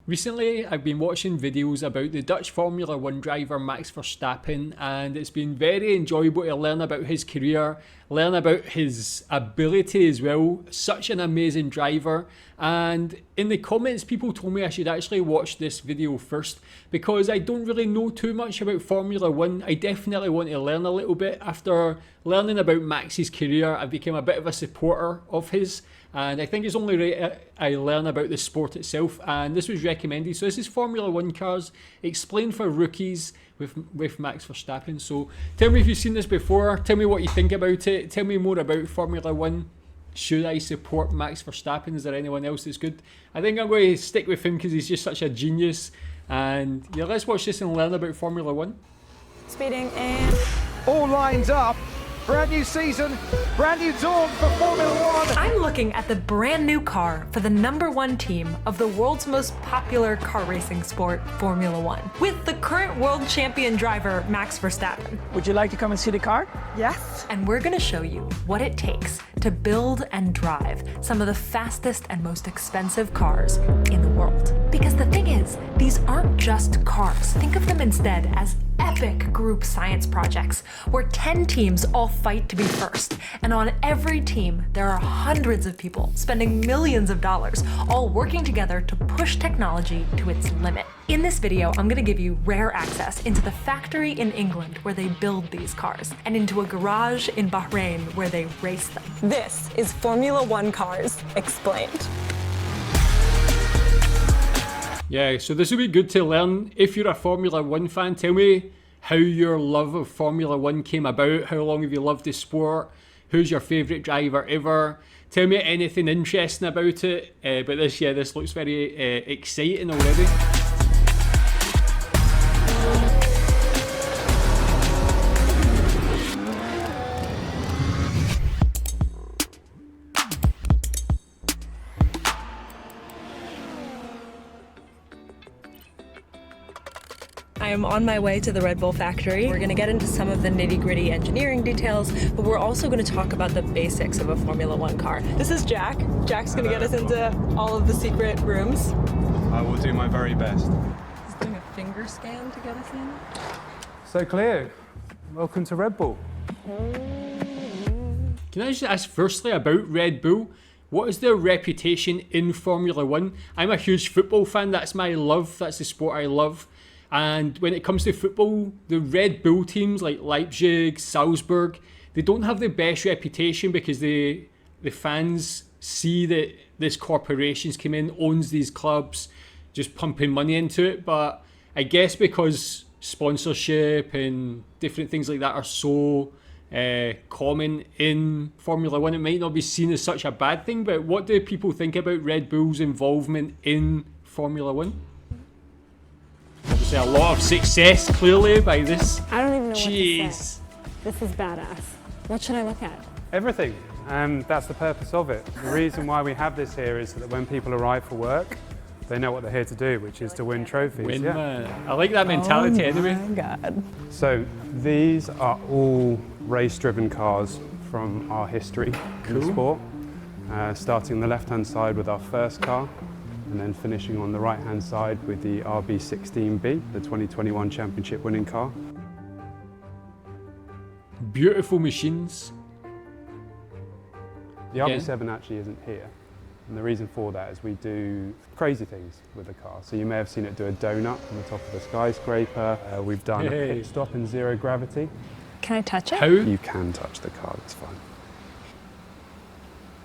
Recently, I've been watching videos about the Dutch Formula 1 driver Max Verstappen, and it's been very enjoyable to learn about his career, learn about his ability as well. Such an amazing driver. And in the comments, people told me I should actually watch this video first because I don't really know too much about Formula 1. I definitely want to learn a little bit. After learning about Max's career, I've become a bit of a supporter of his. And I think it's only right I learn about the sport itself, and this was recommended. So this is Formula 1 cars explained for rookies with Max Verstappen. So tell me if you've seen this before, tell me what you think about it, tell me more about Formula 1. Should I support Max Verstappen? Is there anyone else that's good? I think I'm going to stick with him because he's just such a genius. And yeah, let's watch this and learn about Formula 1. Speeding and... All lines up. Brand new season, brand new dawn for Formula 1. I'm looking at the brand new car for the #1 team of the world's most popular car racing sport, Formula 1, with the current world champion driver, Max Verstappen. Would you like to come and see the car? Yes. And we're gonna show you what it takes to build and drive some of the fastest and most expensive cars in the world. Because the thing is, these aren't just cars. Think of them instead as epic group science projects where 10 teams all fight to be first. And on every team, there are hundreds of people spending millions of dollars, all working together to push technology to its limit. In this video, I'm gonna give you rare access into the factory in England where they build these cars, and into a garage in Bahrain where they race them. This is Formula 1 Cars Explained. Yeah, so this will be good to learn. If you're a Formula 1 fan, tell me how your love of Formula 1 came about. How long have you loved the sport? Who's your favourite driver ever? Tell me anything interesting about it. But this looks very exciting already. I am on my way to the Red Bull factory. We're gonna get into some of the nitty-gritty engineering details, but we're also gonna talk about the basics of a Formula 1 car. This is Jack. Jack's gonna get us into all of the secret rooms. I will do my very best. He's doing a finger scan to get us in. So Cleo, welcome to Red Bull. Can I just ask firstly about Red Bull? What is their reputation in Formula 1? I'm a huge football fan. That's my love. That's the sport I love. And when it comes to football, the Red Bull teams like Leipzig, Salzburg, they don't have the best reputation because the fans see that this corporation's come in, owns these clubs, just pumping money into it. But I guess because sponsorship and different things like that are so common in Formula 1, it might not be seen as such a bad thing. But what do people think about Red Bull's involvement in Formula 1? Obviously a lot of success, clearly, by this. I don't even know what to Jeez. say. This is badass. What should I look at? Everything. That's the purpose of it. The reason why we have this here is that when people arrive for work, they know what they're here to do, which is to win trophies. I like that mentality anyway. Oh my God. So these are all race-driven cars from our history in the sport. Starting on the left-hand side with our first car, and then finishing on the right-hand side with the RB16B, the 2021 championship winning car. Beautiful machines. The RB7 actually isn't here, and the reason for that is we do crazy things with the car. So you may have seen it do a donut on the top of a skyscraper. We've done a pit stop in zero gravity. Can I touch it? How? You can touch the car, it's fine.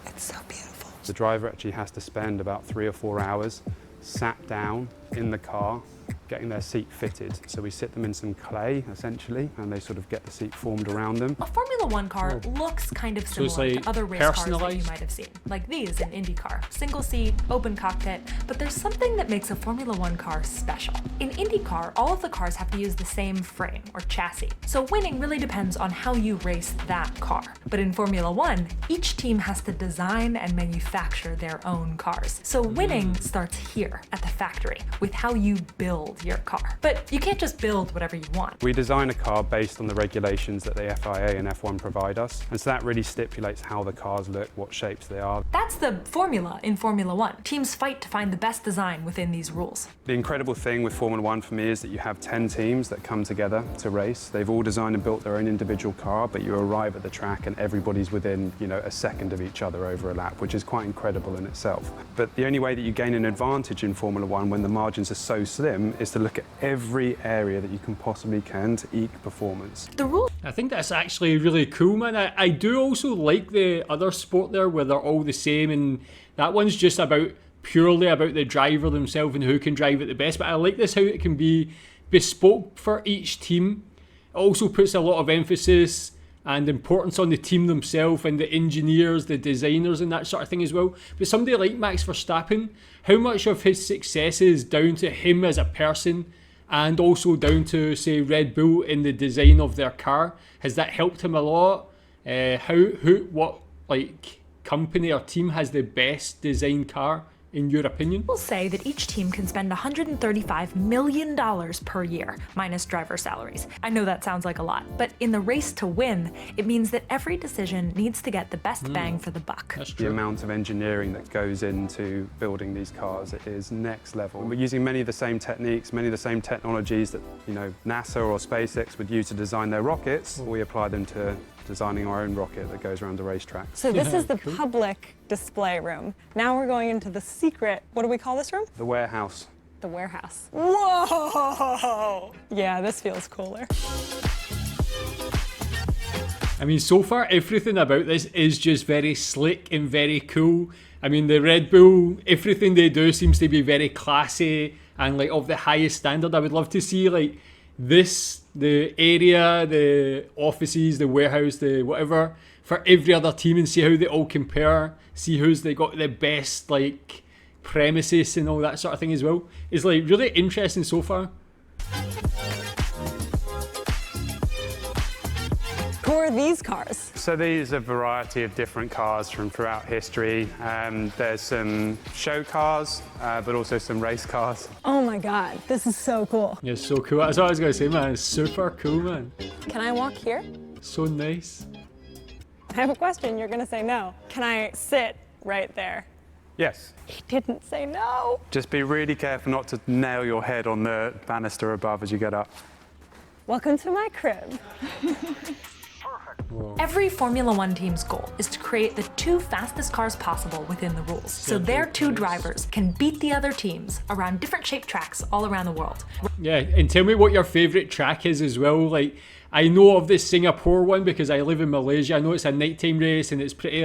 It's so beautiful. The driver actually has to spend about 3 or 4 hours sat down in the car, getting their seat fitted. So we sit them in some clay, essentially, and they sort of get the seat formed around them. A Formula 1 car looks kind of So it's similar like to other race cars that you personalized? might have seen, like these in IndyCar. Single seat, open cockpit, but there's something that makes a Formula 1 car special. In IndyCar, all of the cars have to use the same frame or chassis, so winning really depends on how you race that car. But in Formula 1, each team has to design and manufacture their own cars. So winning starts here at the factory, with how you build your car. But you can't just build whatever you want. We design a car based on the regulations that the FIA and F1 provide us, and so that really stipulates how the cars look, what shapes they are. That's the formula in Formula One. Teams fight to find the best design within these rules. The incredible thing with Formula One for me is that you have 10 teams that come together to race. They've all designed and built their own individual car, but you arrive at the track and everybody's within, a second of each other over a lap, which is quite incredible in itself. But the only way that you gain an advantage in Formula One when the margins are so slim is to look at every area that you can possibly can to eke performance. The rule. I think that's actually really cool, man. I do also like the other sport there where they're all the same, and that one's just purely about the driver themselves and who can drive it the best. But I like this, how it can be bespoke for each team. It also puts a lot of emphasis and importance on the team themselves and the engineers, the designers and that sort of thing as well. But somebody like Max Verstappen, how much of his success is down to him as a person and also down to, say, Red Bull in the design of their car? Has that helped him a lot? What company or team has the best designed car, in your opinion? We'll say that each team can spend $135 million per year, minus driver salaries. I know that sounds like a lot, but in the race to win, it means that every decision needs to get the best bang for the buck. That's The true. amount of engineering that goes into building these cars is next level. We're using many of the same techniques, many of the same technologies that NASA or SpaceX would use to design their rockets. We apply them to designing our own rocket that goes around the racetrack. So this is the public display room. Now we're going into the secret, what do we call this room? The warehouse. The warehouse. Whoa! Yeah, this feels cooler. I mean, so far, everything about this is just very slick and very cool. I mean, the Red Bull, everything they do seems to be very classy and of the highest standard. I would love to see the area, the offices, the warehouse, the whatever, for every other team and see how they all compare, see who's they got the best premises and all that sort of thing as well. It's really interesting so far. Who are these cars? So these are a variety of different cars from throughout history. There's some show cars, but also some race cars. Oh my God, this is so cool. Yeah, so cool. That's what I was going to say, man. It's super cool, man. Can I walk here? So nice. I have a question, you're gonna say no. Can I sit right there? Yes. He didn't say no. Just be really careful not to nail your head on the banister above as you get up. Welcome to my crib. Every Formula One team's goal is to create the 2 fastest cars possible within the rules, so their 2 drivers can beat the other teams around different shaped tracks all around the world. Yeah, and tell me what your favourite track is as well. I know of the Singapore one because I live in Malaysia. I know it's a nighttime race and it's pretty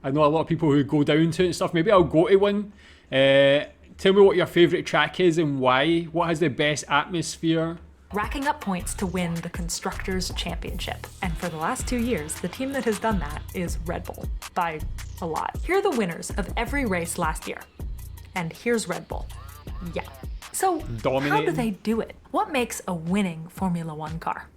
I know a lot of people who go down to it and stuff. Maybe I'll go to one. Tell me what your favourite track is and why. What has the best atmosphere? Racking up points to win the Constructors' Championship. And for the last 2 years, the team that has done that is Red Bull, by a lot. Here are the winners of every race last year. And here's Red Bull. Yeah. So how do Dominating. they do it? What makes a winning Formula One car?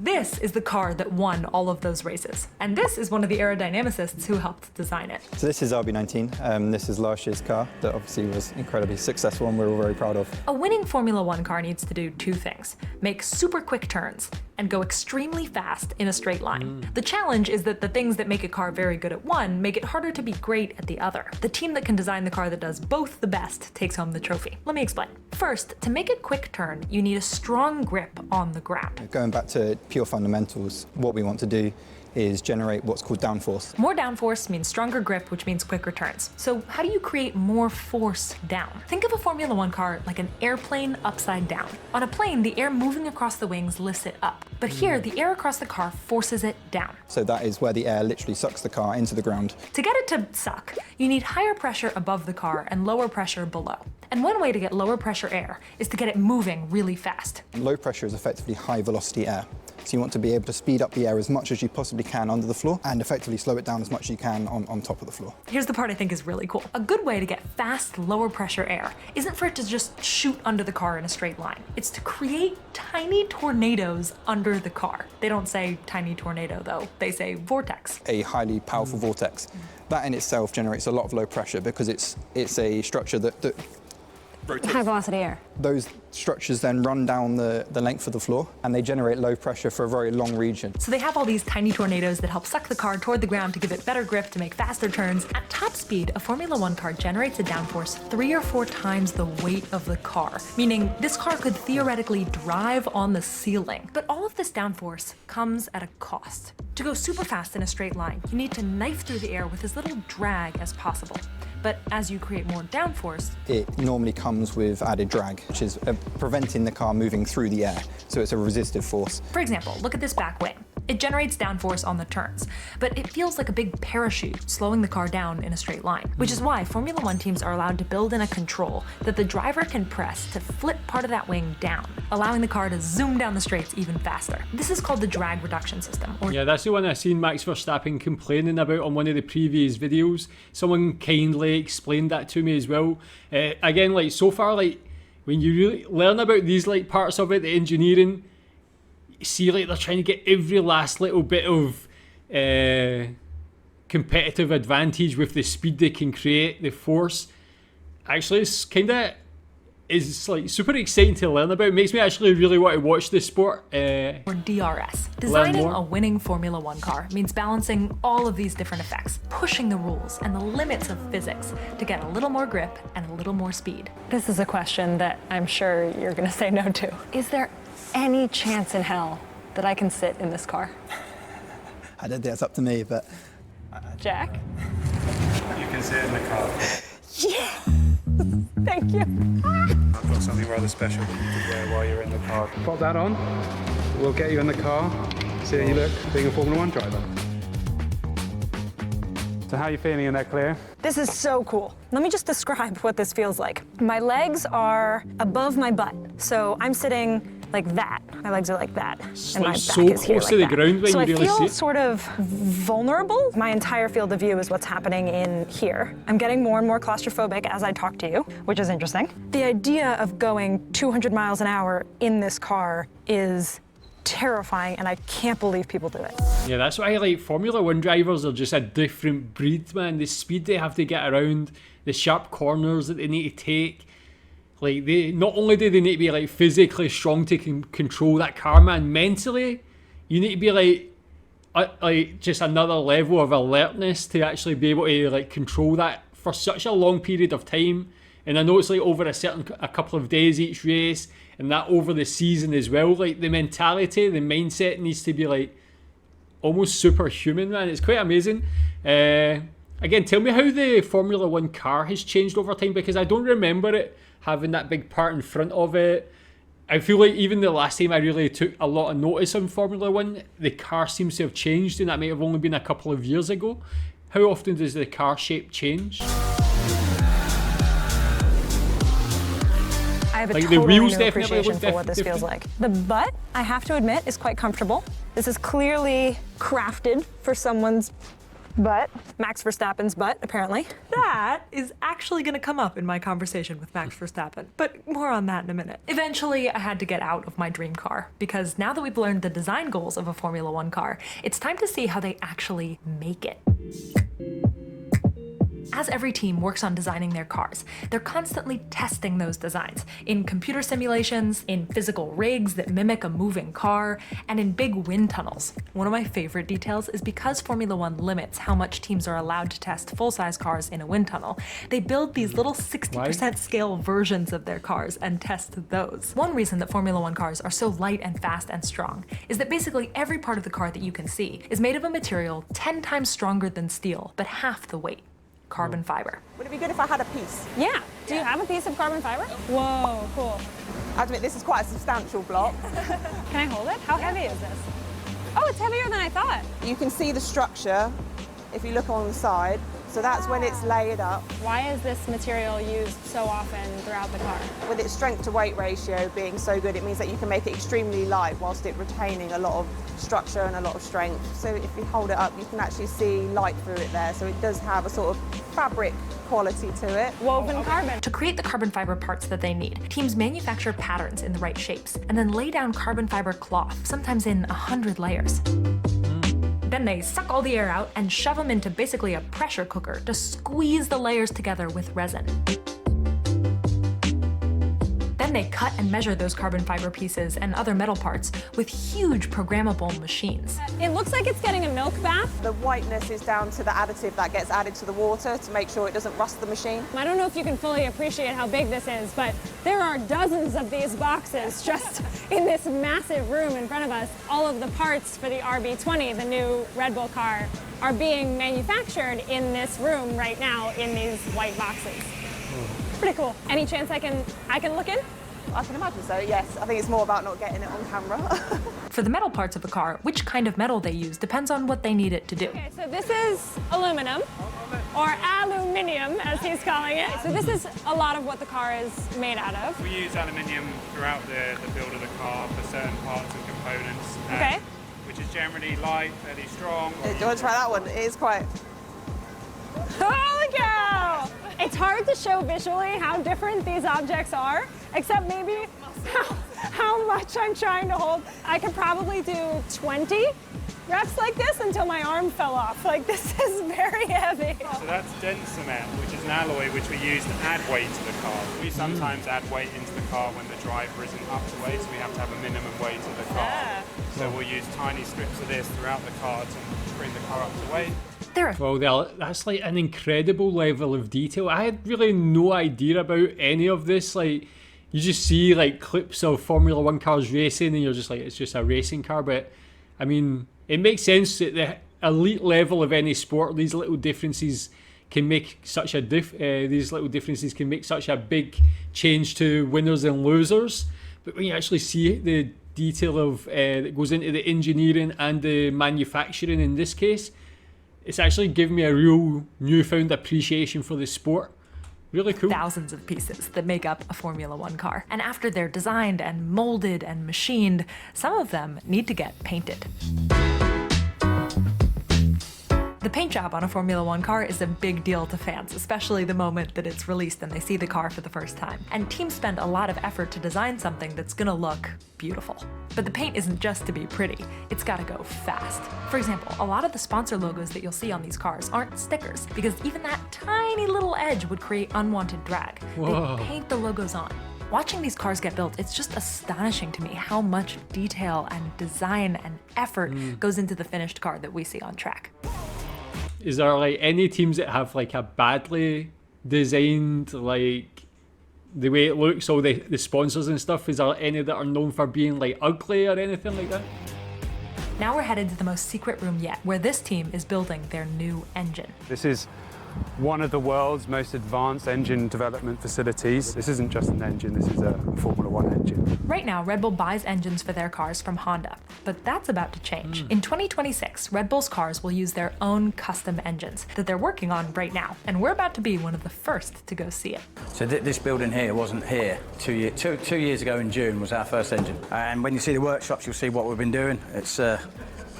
This is the car that won all of those races. And this is one of the aerodynamicists who helped design it. So this is RB19. This is last year's car that obviously was incredibly successful and we're all very proud of. A winning Formula One car needs to do 2 things: make super quick turns and go extremely fast in a straight line. The challenge is that the things that make a car very good at one make it harder to be great at the other. The team that can design the car that does both the best takes home the trophy. Let me explain. First, to make a quick turn, you need a strong grip on the ground. Going back to pure fundamentals, what we want to do is generate what's called downforce. More downforce means stronger grip, which means quicker turns. So how do you create more force down? Think of a Formula One car like an airplane upside down. On a plane, the air moving across the wings lifts it up. But here, the air across the car forces it down. So that is where the air literally sucks the car into the ground. To get it to suck, you need higher pressure above the car and lower pressure below. And one way to get lower pressure air is to get it moving really fast. Low pressure is effectively high velocity air. So you want to be able to speed up the air as much as you possibly can under the floor and effectively slow it down as much as you can on top of the floor. Here's the part I think is really cool. A good way to get fast, lower pressure air isn't for it to just shoot under the car in a straight line. It's to create tiny tornadoes under the car. They don't say tiny tornado though, they say vortex. A highly powerful vortex. That in itself generates a lot of low pressure because it's a structure that rotates. High velocity air. Those structures then run down the length of the floor and they generate low pressure for a very long region. So they have all these tiny tornadoes that help suck the car toward the ground to give it better grip to make faster turns. At top speed, a Formula One car generates a downforce 3 or 4 times the weight of the car, meaning this car could theoretically drive on the ceiling. But all of this downforce comes at a cost. To go super fast in a straight line, you need to knife through the air with as little drag as possible. But as you create more downforce, it normally comes with added drag, which is preventing the car moving through the air. So it's a resistive force. for example, look at this back wing. It generates downforce on the turns, but it feels like a big parachute slowing the car down in a straight line, which is why Formula One teams are allowed to build in a control that the driver can press to flip part of that wing down, allowing the car to zoom down the straights even faster. This is called the drag reduction system, or Yeah, that's the one I seen Max Verstappen complaining about on one of the previous videos. Someone kindly explained that to me as well. Again, like so far, like when you really learn about these like parts of it, the engineering, you see like they're trying to get every last little bit of competitive advantage with the speed they can create, the force. Actually, it's kind of like super exciting to learn about. It makes me actually really want to watch this sport. or DRS. Designing more. a winning Formula One car means balancing all of these different effects, pushing the rules and the limits of physics to get a little more grip and a little more speed. This is a question that I'm sure you're gonna say no to. Is there any chance in hell that I can sit in this car? I don't think that's up to me, but Jack? You can sit in the car. Thank you. I've got something rather special for you to wear while you're in the car. Pop that on. We'll get you in the car. See how you look being a Formula One driver. So how are you feeling in there, Cleo? This is so cool. Let me just describe what this feels like. My legs are above my butt, so I'm sitting like that. My legs are like that, and my like back so is here close like to the that. ground when so you really I see feel it. sort of vulnerable. My entire field of view is what's happening in here. I'm getting more and more claustrophobic as I talk to you, which is interesting. The idea of going 200 miles an hour in this car is terrifying, and I can't believe people do it. Yeah, that's why like Formula One drivers are just a different breed, man. The speed they have to get around, the sharp corners that they need to take. Like they not only do they need to be like physically strong to control that car, man. Mentally, you need to be like just another level of alertness to actually be able to like control that for such a long period of time. And I know it's like over a couple of days each race, and that over the season as well. Like the mentality, the mindset needs to be like almost superhuman, man. It's quite amazing. Again, tell me how the Formula One car has changed over time, because I don't remember it having that big part in front of it. I feel like even the last time I really took a lot of notice on Formula One, the car seems to have changed, and that might have only been a couple of years ago. How often does the car shape change? I have a Like, the totally wheels new definitely appreciation look for what this feels different. like. The butt, I have to admit, is quite comfortable. This is clearly crafted for someone's butt. Max Verstappen's butt, apparently. That is actually going to come up in my conversation with Max Verstappen, but more on that in a minute. Eventually, I had to get out of my dream car, because now that we've learned the design goals of a Formula One car, it's time to see how they actually make it. As every team works on designing their cars, they're constantly testing those designs in computer simulations, in physical rigs that mimic a moving car, and in big wind tunnels. One of my favorite details is because Formula One limits how much teams are allowed to test full-size cars in a wind tunnel, they build these little 60% scale versions of their cars and test those. One reason that Formula One cars are so light and fast and strong is that basically every part of the car that you can see is made of a material 10 times stronger than steel, but half the weight. Carbon fiber. Would it be good if I had a piece? Yeah. Do you have a piece of carbon fiber? Whoa, cool. I admit this is quite a substantial block. Can I hold it? How heavy is this? Oh, it's heavier than I thought. You can see the structure if you look on the side. So that's when it's layered up. Why is this material used so often throughout the car? With its strength to weight ratio being so good, it means that you can make it extremely light whilst it retaining a lot of structure and a lot of strength. So if you hold it up, you can actually see light through it there. So it does have a sort of fabric quality to it. Woven carbon. To create the carbon fiber parts that they need, teams manufacture patterns in the right shapes and then lay down carbon fiber cloth, sometimes in 100 layers. Then they suck all the air out and shove them into basically a pressure cooker to squeeze the layers together with resin. Then they cut and measure those carbon fiber pieces and other metal parts with huge programmable machines. It looks like it's getting a milk bath. The whiteness is down to the additive that gets added to the water to make sure it doesn't rust the machine. I don't know if you can fully appreciate how big this is, but there are dozens of these boxes just in this massive room in front of us. All of the parts for the RB20, the new Red Bull car, are being manufactured in this room right now in these white boxes. Pretty cool. Any chance I can look in? I can imagine so, yes. I think it's more about not getting it on camera. For the metal parts of a car, which kind of metal they use depends on what they need it to do. Okay, so this is aluminum, or aluminium as he's calling it. So this is a lot of what the car is made out of. We use aluminium throughout the build of the car for certain parts and components. Okay. Which is generally light, fairly strong. Do you want to try that one? It is quite... Holy cow! It's hard to show visually how different these objects are, except maybe how much I'm trying to hold. I could probably do 20 reps like this until my arm fell off. Like, this is very heavy. So that's dense cement, which is an alloy which we use to add weight to the car. We sometimes add weight into the car when the driver isn't up to weight, so we have to have a minimum weight of the car. Yeah. So we'll use tiny strips of this throughout the car to bring the car up to weight. Well, that's like an incredible level of detail. I had really no idea about any of this. Like, you just see like clips of Formula One cars racing and you're just like, it's just a racing car. But I mean, it makes sense at the elite level of any sport, these little differences can make such a big change to winners and losers. But when you actually see the detail of that goes into the engineering and the manufacturing in this case, it's actually given me a real newfound appreciation for the sport. Really cool. Thousands of pieces that make up a Formula One car. And after they're designed and molded and machined, some of them need to get painted. The paint job on a Formula One car is a big deal to fans, especially the moment that it's released and they see the car for the first time. And teams spend a lot of effort to design something that's gonna look beautiful. But the paint isn't just to be pretty, it's gotta go fast. For example, a lot of the sponsor logos that you'll see on these cars aren't stickers, because even that tiny little edge would create unwanted drag. Whoa. They paint the logos on. Watching these cars get built, it's just astonishing to me how much detail and design and effort goes into the finished car that we see on track. Is there like any teams that have like a badly designed, like the way it looks, all the sponsors and stuff? Is there any that are known for being like ugly or anything like that? Now we're headed to the most secret room yet, where this team is building their new engine. This is one of the world's most advanced engine development facilities. This isn't just an engine, this is a Formula One engine. Right now, Red Bull buys engines for their cars from Honda, but that's about to change. In 2026, Red Bull's cars will use their own custom engines that they're working on right now, and we're about to be one of the first to go see it. So this building here wasn't here. Two years ago in June was our first engine. And when you see the workshops, you'll see what we've been doing. It's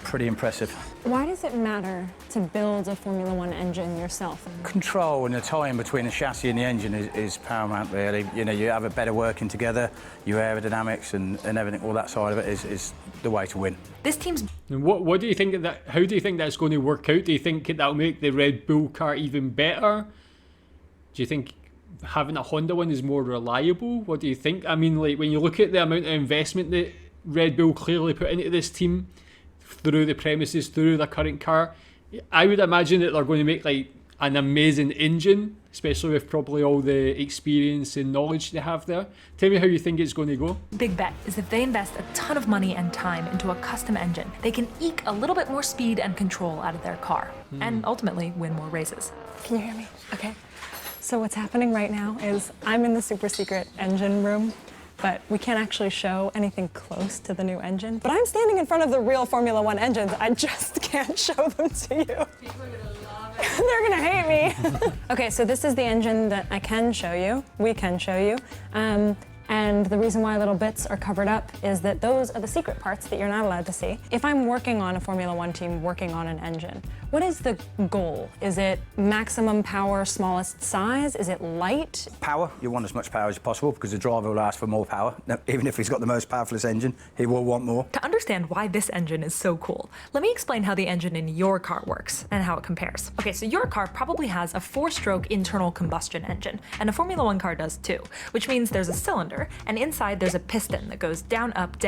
pretty impressive. Why does it matter to build a Formula One engine yourself? Control and the tie-in between the chassis and the engine is paramount, really. You know, you have a better working together, your aerodynamics and everything, all that side of it is the way to win. This team's... And what do you think of that? How do you think that's going to work out? Do you think that'll make the Red Bull car even better? Do you think having a Honda one is more reliable? What do you think? I mean, like, when you look at the amount of investment that Red Bull clearly put into this team, through the premises, through the current car, I would imagine that they're going to make like an amazing engine, especially with probably all the experience and knowledge they have there. Tell me how you think it's going to go. Big bet is if they invest a ton of money and time into a custom engine, they can eke a little bit more speed and control out of their car, and ultimately win more races. Can you hear me? Okay. So what's happening right now is I'm in the super secret engine room, but we can't actually show anything close to the new engine. But I'm standing in front of the real Formula One engines. I just can't show them to you. People are gonna love They're gonna hate me. Okay, so this is the engine that I can show you. We can show you. And the reason why little bits are covered up is that those are the secret parts that you're not allowed to see. If I'm working on a Formula One team, working on an engine, what is the goal? Is it maximum power, smallest size? Is it light? Power, you want as much power as possible because the driver will ask for more power. Now, even if he's got the most powerful engine, he will want more. To understand why this engine is so cool, let me explain how the engine in your car works and how it compares. Okay, so your car probably has a 4-stroke internal combustion engine, and a Formula One car does too, which means there's a cylinder, and inside there's a piston that goes down, up,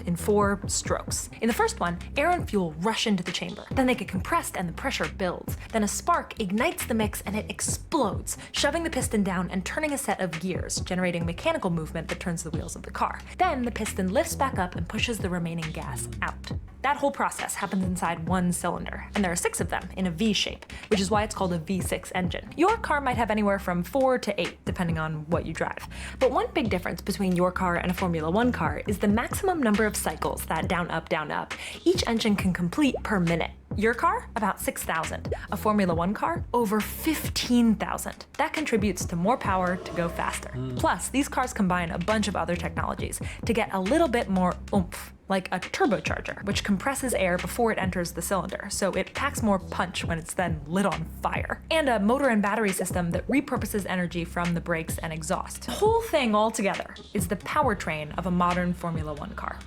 in 4 strokes. In the first one, air and fuel rush into the chamber. Then they get compressed and the pressure builds. Then a spark ignites the mix and it explodes, shoving the piston down and turning a set of gears, generating mechanical movement that turns the wheels of the car. Then the piston lifts back up and pushes the remaining gas out. That whole process happens inside one cylinder, and there are 6 of them in a V shape, which is why it's called a V6 engine. Your car might have anywhere from 4 to 8, depending on what you drive. But one big difference between your car and a Formula One car is the maximum number of cycles that down, up, each engine can complete per minute. Your car, about 6,000. A Formula One car, over 15,000. That contributes to more power to go faster. Plus, these cars combine a bunch of other technologies to get a little bit more oomph, like a turbocharger, which compresses air before it enters the cylinder, so it packs more punch when it's then lit on fire. And a motor and battery system that repurposes energy from the brakes and exhaust. The whole thing altogether is the powertrain of a modern Formula One car.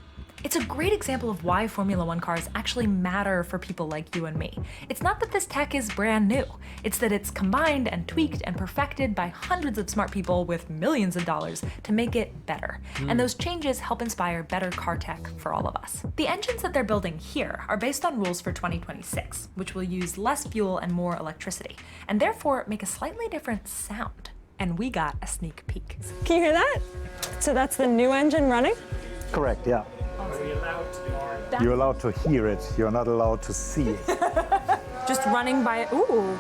It's a great example of why Formula One cars actually matter for people like you and me. It's not that this tech is brand new. It's that it's combined and tweaked and perfected by hundreds of smart people with millions of dollars to make it better. And those changes help inspire better car tech for all of us. The engines that they're building here are based on rules for 2026, which will use less fuel and more electricity, and therefore make a slightly different sound. And we got a sneak peek. Can you hear that? So that's the new engine running? Correct, yeah. You're allowed to hear it, you're not allowed to see it. Just running by, ooh.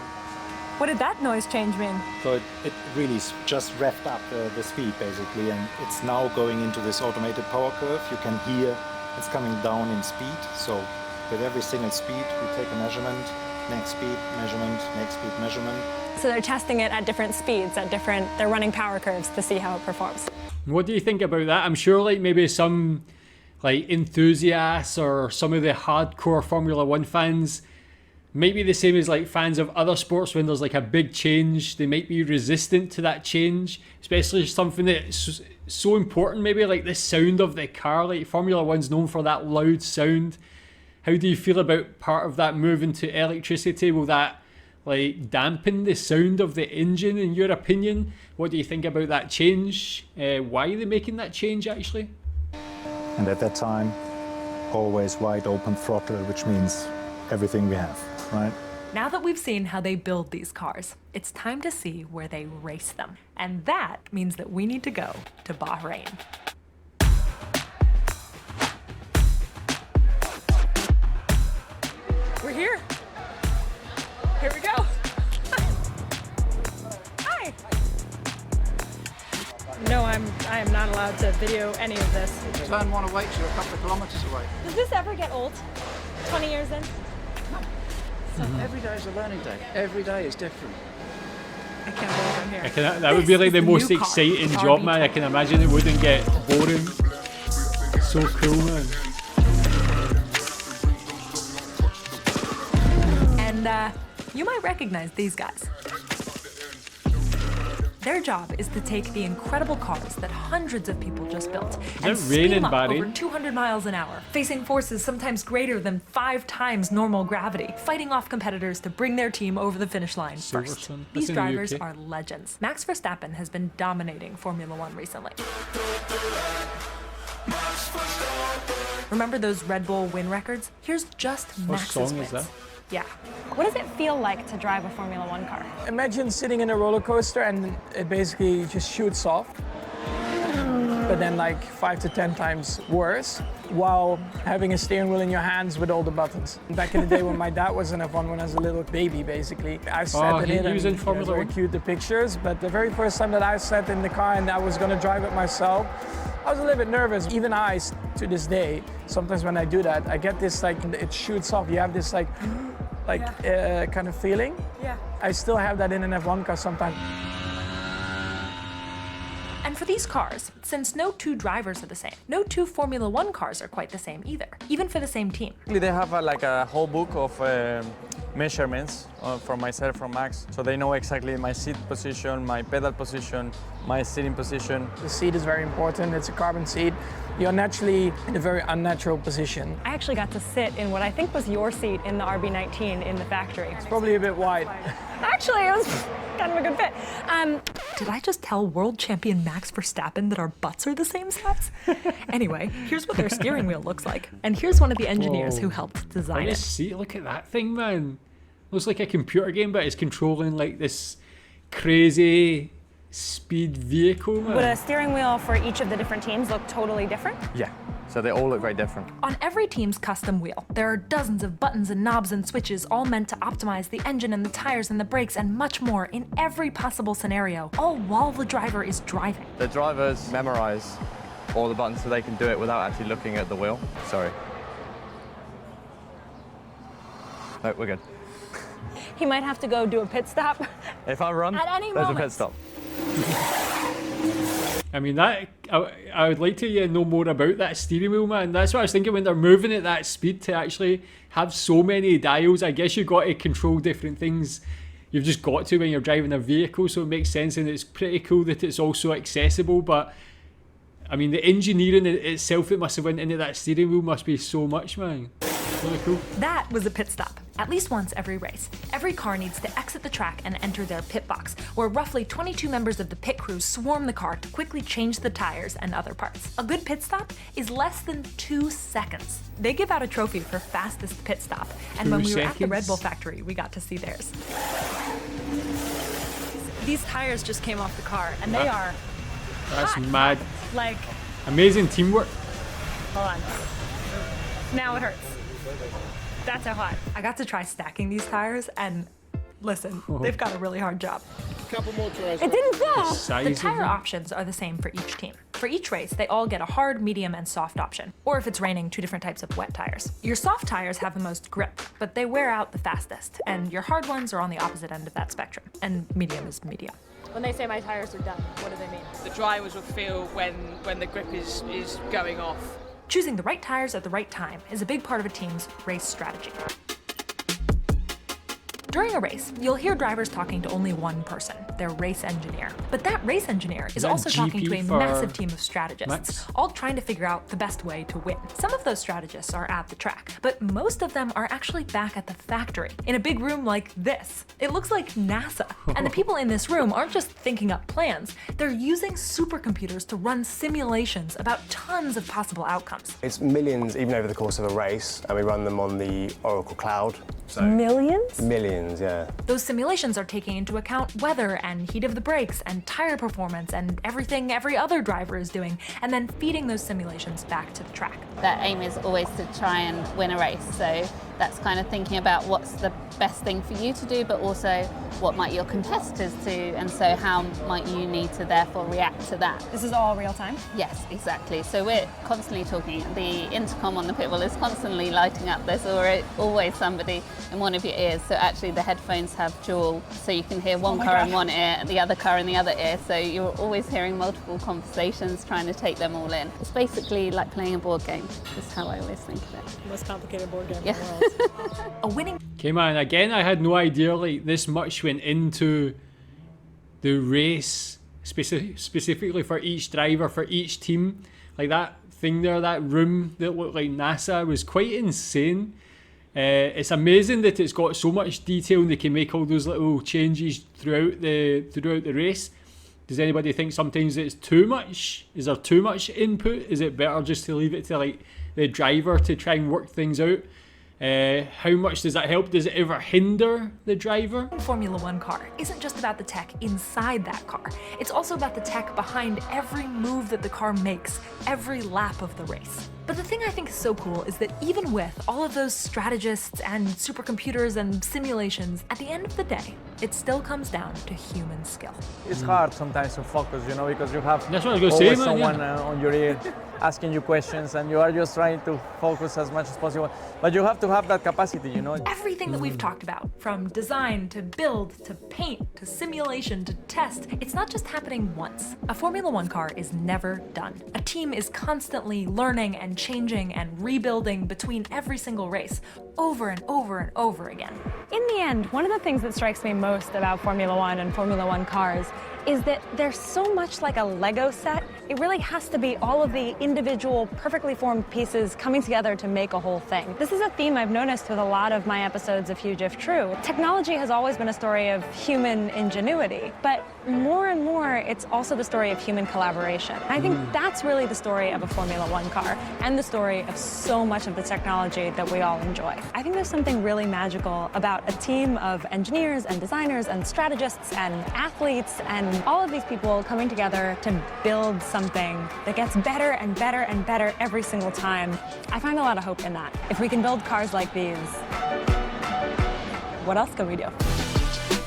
What did that noise change mean? So it really just revved up the speed basically, and it's now going into this automated power curve. You can hear it's coming down in speed. So with every single speed, we take a measurement, next speed, measurement, next speed, measurement. So they're testing it at different speeds, they're running power curves to see how it performs. What do you think about that? I'm sure like maybe some like enthusiasts or some of the hardcore Formula One fans might be the same as like fans of other sports. When there's like a big change, they might be resistant to that change, especially something that's so important, maybe like the sound of the car. Like Formula One's known for that loud sound. How do you feel about part of that move into electricity? Will that like dampen the sound of the engine in your opinion? What do you think about that change? Why are they making that change actually? And at that time, always wide open throttle, which means everything we have, right? Now that we've seen how they build these cars, it's time to see where they race them. And that means that we need to go to Bahrain. We're here. Here we go. Hi. No, I am not allowed to video any of this. Turn one away, so you're a couple of kilometres away. Does this ever get old? 20 years in? Every day is a learning day. Every day is different. I can't believe I'm here. That would be like the This is most new car, exciting the job, RB20. man. I can imagine it wouldn't get boring. So cool, man. And you might recognize these guys. Their job is to take the incredible cars that hundreds of people just built and it speed raining, them up buddy? over 200 miles an hour, facing forces sometimes greater than 5 times normal gravity, fighting off competitors to bring their team over the finish line first. Silverstone. These That's in the drivers UK. are legends. Max Verstappen has been dominating Formula One recently. Remember those Red Bull win records? Here's just What Max's song wins. is that? Yeah. What does it feel like to drive a Formula One car? Imagine sitting in a roller coaster and it basically just shoots off, but then like 5 to 10 times worse, while having a steering wheel in your hands with all the buttons. Back in the day when my dad was in F1 when I was a little baby, basically, I sat in it he was and in Formula very One? cute the pictures, but the very first time that I sat in the car and I was gonna drive it myself, I was a little bit nervous. Even I, to this day, sometimes when I do that, I get this like, it shoots off. You have this like, kind of feeling. Yeah. I still have that in an F1 car sometimes. And for these cars, since no two drivers are the same, no two Formula One cars are quite the same either, even for the same team. They have like a whole book of measurements from myself, from Max, so they know exactly my seat position, my pedal position, my steering position. The seat is very important. It's a carbon seat. You're naturally in a very unnatural position. I actually got to sit in what I think was your seat in the RB19 in the factory. It's probably a bit wide. Actually, it was kind of a good fit. Did I just tell world champion Max Verstappen that our butts are the same size? Anyway, here's what their steering wheel looks like. And here's one of the engineers who helped design it. See, look at that thing, man. Looks like a computer game, but it's controlling like this crazy speed vehicle, man. Would a steering wheel for each of the different teams look totally different? Yeah, so they all look very different. On every team's custom wheel, there are dozens of buttons and knobs and switches, all meant to optimize the engine and the tires and the brakes and much more in every possible scenario, all while the driver is driving. The drivers memorize all the buttons so they can do it without actually looking at the wheel. Sorry. No, we're good. He might have to go do a pit stop. If I run, At any there's moment. a pit stop. I mean, I would like to know more about that steering wheel, man. That's what I was thinking when they're moving at that speed to actually have so many dials. I guess you've got to control different things. You've just got to when you're driving a vehicle, so it makes sense, and it's pretty cool that it's also accessible. But I mean, the engineering itself that must have went into that steering wheel must be so much, man. Really cool. That was a pit stop. At least once every race, every car needs to exit the track and enter their pit box, where roughly 22 members of the pit crew swarm the car to quickly change the tires and other parts. A good pit stop is less than 2 seconds. They give out a trophy for fastest pit stop, and when we were at the Red Bull factory, we got to see theirs. These tires just came off the car, and they are That's hot. mad. Like, Amazing teamwork. hold on. Now it hurts. That's how hot. I got to try stacking these tires, and listen, they've got a really hard job. It didn't fall. The tire options are the same for each team. For each race, they all get a hard, medium, and soft option. Or if it's raining, 2 different types of wet tires. Your soft tires have the most grip, but they wear out the fastest. And your hard ones are on the opposite end of that spectrum. And medium is medium. When they say my tires are done, what do they mean? The drivers will feel when the grip is going off. Choosing the right tires at the right time is a big part of a team's race strategy. During a race, you'll hear drivers talking to only one person, their race engineer. But that race engineer is that also talking GP to a for massive team of strategists, Max? all trying to figure out the best way to win. Some of those strategists are at the track, but most of them are actually back at the factory, in a big room like this. It looks like NASA. And the people in this room aren't just thinking up plans, they're using supercomputers to run simulations about tons of possible outcomes. It's millions even over the course of a race, and we run them on the Oracle Cloud. So Millions? Millions, yeah. Those simulations are taking into account weather and heat of the brakes and tire performance and everything every other driver is doing, and then feeding those simulations back to the track. Their aim is always to try and win a race, so that's kind of thinking about what's the best thing for you to do, but also what might your competitors do, and so how might you need to therefore react to that. This is all real time? Yes, exactly. So we're constantly talking. The intercom on the pit wall is constantly lighting up. There's always somebody in one of your ears. So actually the headphones have dual, so you can hear one car in one ear and the other car in the other ear. So you're always hearing multiple conversations, trying to take them all in. It's basically like playing a board game. That's how I always think of it. The most complicated board game Yeah. in the world. A winning Okay, man, again, I had no idea like this much went into the race, specifically for each driver, for each team. Like that thing there, that room that looked like NASA was quite insane. It's amazing that it's got so much detail and they can make all those little changes throughout the race. Does anybody think sometimes it's too much? Is there too much input? Is it better just to leave it to like the driver to try and work things out? How much does that help? Does it ever hinder the driver? Formula One car isn't just about the tech inside that car. It's also about the tech behind every move that the car makes, every lap of the race. But the thing I think is so cool is that even with all of those strategists and supercomputers and simulations, at the end of the day, it still comes down to human skill. It's hard sometimes to focus, you know, because you have That's what I was gonna say, always man, someone yeah. on your ear asking you questions, and you are just trying to focus as much as possible. But you have to have that capacity, you know. Everything that we've talked about, from design to build to paint to simulation to test, it's not just happening once. A Formula One car is never done. A team is constantly learning and changing and rebuilding between every single race, over and over and over again. In the end, one of the things that strikes me most about Formula One and Formula One cars is that they're so much like a Lego set. It really has to be all of the individual, perfectly formed pieces coming together to make a whole thing. This is a theme I've noticed with a lot of my episodes of Huge If True. Technology has always been a story of human ingenuity, but more and more, it's also the story of human collaboration. And I think that's really the story of a Formula One car and the story of so much of the technology that we all enjoy. I think there's something really magical about a team of engineers and designers and strategists and athletes and all of these people coming together to build something that gets better and better and better every single time. I find a lot of hope in that. If we can build cars like these, what else can we do?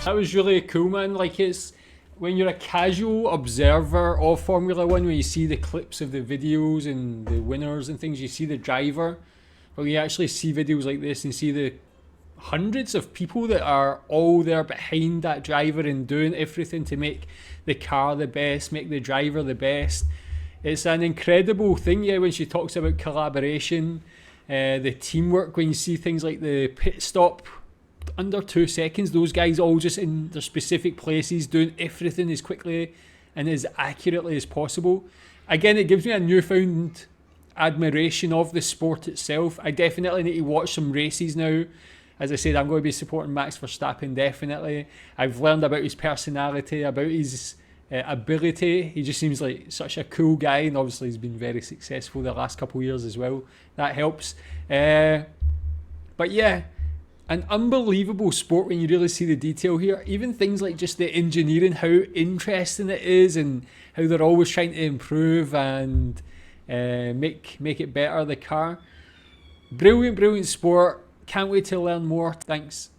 That was really cool, man. Like, it's when you're a casual observer of Formula One, when you see the clips of the videos and the winners and things, you see the driver. But when you actually see videos like this and see the hundreds of people that are all there behind that driver and doing everything to make the car the best, make the driver the best, it's an incredible thing. Yeah, when she talks about collaboration, the teamwork, when you see things like the pit stop under 2 seconds, those guys all just in their specific places doing everything as quickly and as accurately as possible. Again, it gives me a newfound admiration of the sport itself. I definitely need to watch some races now. As I said, I'm going to be supporting Max Verstappen, definitely. I've learned about his personality, about his ability. He just seems like such a cool guy, and obviously he's been very successful the last couple of years as well. That helps. But yeah, an unbelievable sport when you really see the detail here. Even things like just the engineering, how interesting it is, and how they're always trying to improve and make it better, the car. Brilliant sport. Can't wait to learn more. Thanks.